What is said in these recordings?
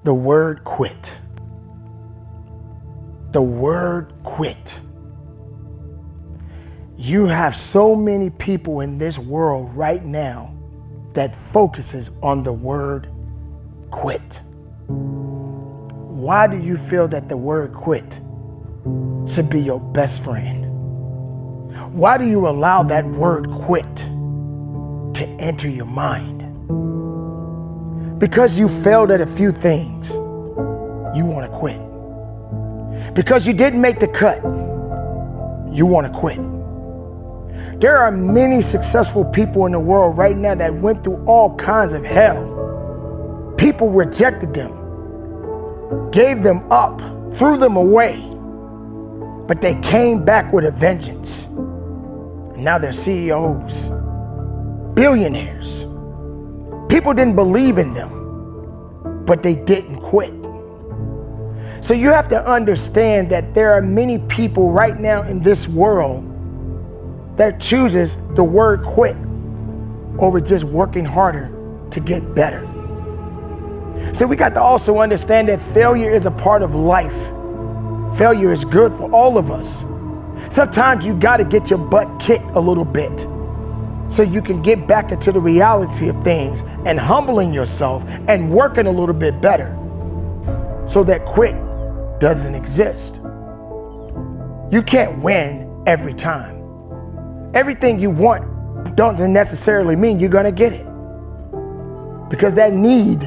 The word quit. The word quit. You have so many people in this world right now that focuses on the word quit. Why do you feel that the word quit should be your best friend? Why do you allow that word quit to enter your mind? Because you failed at a few things, you want to quit. Because you didn't make the cut, you want to quit. There are many successful people in the world right now that went through all kinds of hell. People rejected them, gave them up, threw them away, but they came back with a vengeance. Now they're CEOs, billionaires. People didn't believe in them, but they didn't quit. So you have to understand that there are many people right now in this world that chooses the word quit over just working harder to get better. So we got to also understand that failure is a part of life. Failure is good for all of us. Sometimes you got to get your butt kicked a little bit so you can get back into the reality of things and humbling yourself and working a little bit better so that quit doesn't exist. You can't win every time. Everything you want doesn't necessarily mean you're gonna get it. Because that need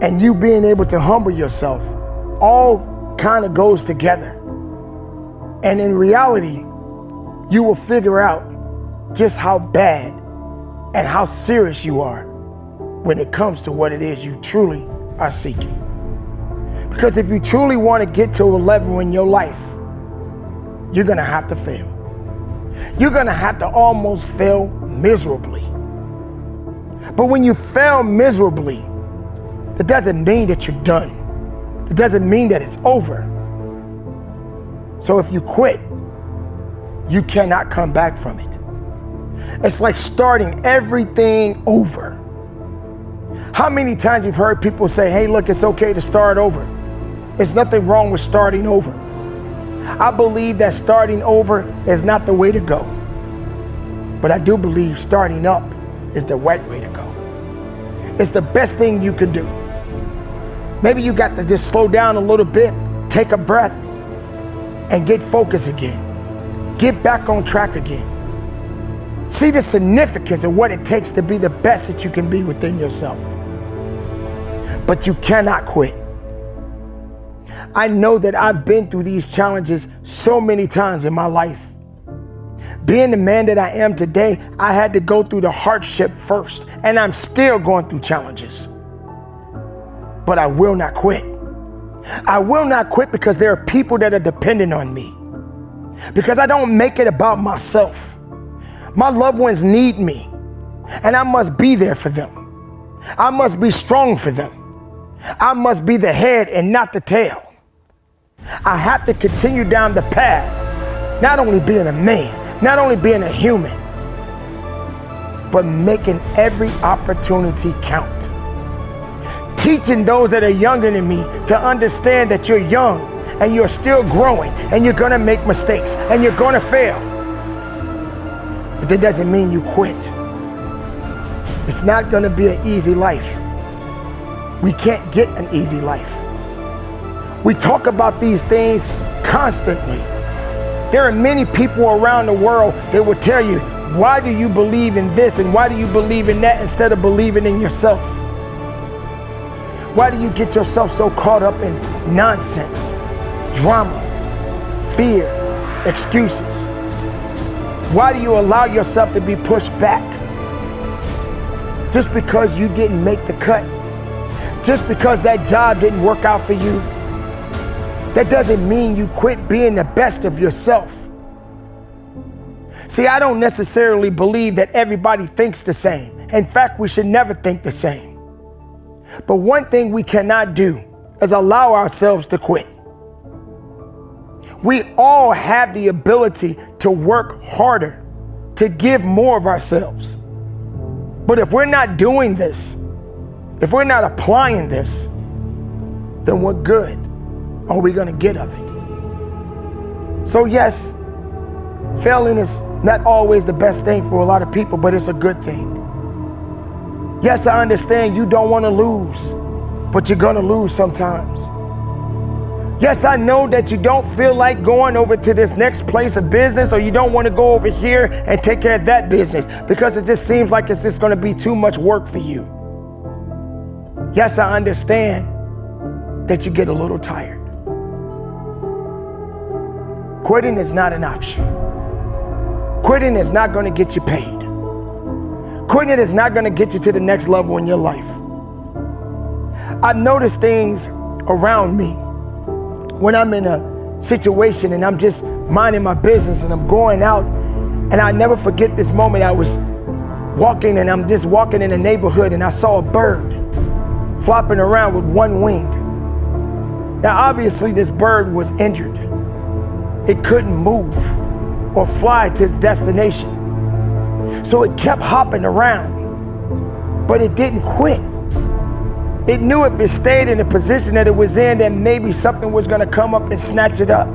and you being able to humble yourself all kind of goes together. And in reality, you will figure out just how bad and how serious you are when it comes to what it is you truly are seeking. Because if you truly want to get to a level in your life, you're gonna have to fail. You're gonna have to almost fail miserably. But when you fail miserably, it doesn't mean that you're done. It doesn't mean that it's over. So if you quit, you cannot come back from it. It's like starting everything over. How many times you've heard people say, hey, look, it's okay to start over. There's nothing wrong with starting over. I believe that starting over is not the way to go. But I do believe starting up is the right way to go. It's the best thing you can do. Maybe you got to just slow down a little bit, take a breath, and get focused again. Get back on track again. See the significance of what it takes to be the best that you can be within yourself. But you cannot quit. I know that I've been through these challenges so many times in my life. Being the man that I am today, I had to go through the hardship first, and I'm still going through challenges. But I will not quit. I will not quit because there are people that are dependent on me. Because I don't make it about myself. My loved ones need me, and I must be there for them. I must be strong for them. I must be the head and not the tail. I have to continue down the path, not only being a man, not only being a human, but making every opportunity count. Teaching those that are younger than me to understand that you're young and you're still growing and you're gonna make mistakes and you're gonna fail. But that doesn't mean you quit. It's not gonna be an easy life. We can't get an easy life. We talk about these things constantly. There are many people around the world that will tell you, why do you believe in this and why do you believe in that instead of believing in yourself? Why do you get yourself so caught up in nonsense, drama, fear, excuses? Why do you allow yourself to be pushed back? Just because you didn't make the cut, just because that job didn't work out for you, that doesn't mean you quit being the best of yourself. See, I don't necessarily believe that everybody thinks the same. In fact, we should never think the same. But one thing we cannot do is allow ourselves to quit. We all have the ability to work harder, to give more of ourselves. But if we're not doing this, if we're not applying this, then what good are we going to get of it? So yes, failing is not always the best thing for a lot of people, but it's a good thing. Yes, I understand you don't want to lose, but you're going to lose sometimes. Yes, I know that you don't feel like going over to this next place of business, or you don't want to go over here and take care of that business because it just seems like it's just going to be too much work for you. Yes, I understand that you get a little tired. Quitting is not an option. Quitting is not going to get you paid. Quitting is not going to get you to the next level in your life. I've noticed things around me when I'm in a situation and I'm just minding my business and I'm going out, and I never forget this moment. I was walking and I'm just walking in a neighborhood and I saw a bird flopping around with one wing. Now obviously this bird was injured. It couldn't move or fly to its destination. So it kept hopping around, but it didn't quit. It knew if it stayed in the position that it was in, then maybe something was going to come up and snatch it up.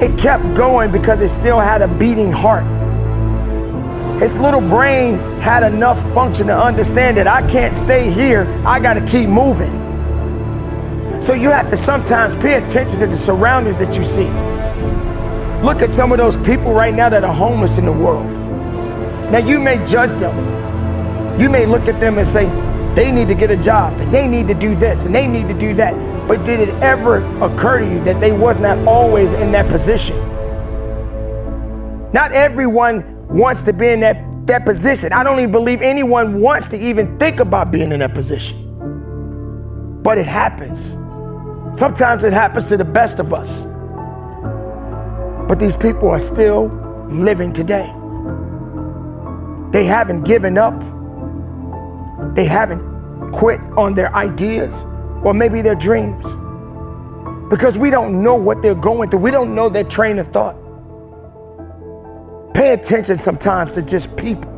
It kept going because it still had a beating heart. Its little brain had enough function to understand that I can't stay here, I got to keep moving. So you have to sometimes pay attention to the surroundings that you see. Look at some of those people right now that are homeless in the world. Now you may judge them. You may look at them and say, they need to get a job, and they need to do this, and they need to do that. But did it ever occur to you that they was not always in that position? Not everyone wants to be in that position. I don't even believe anyone wants to even think about being in that position. But it happens. Sometimes it happens to the best of us. But these people are still living today. They haven't given up. They haven't quit on their ideas or maybe their dreams, because we don't know what they're going through. We don't know their train of thought. Pay attention sometimes to just people.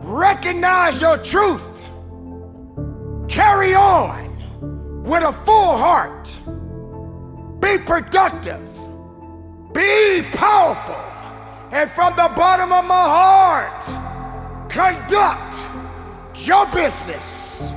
Recognize your truth. Carry on with a full heart. Be productive. Be powerful. And from the bottom of my heart, conduct your business.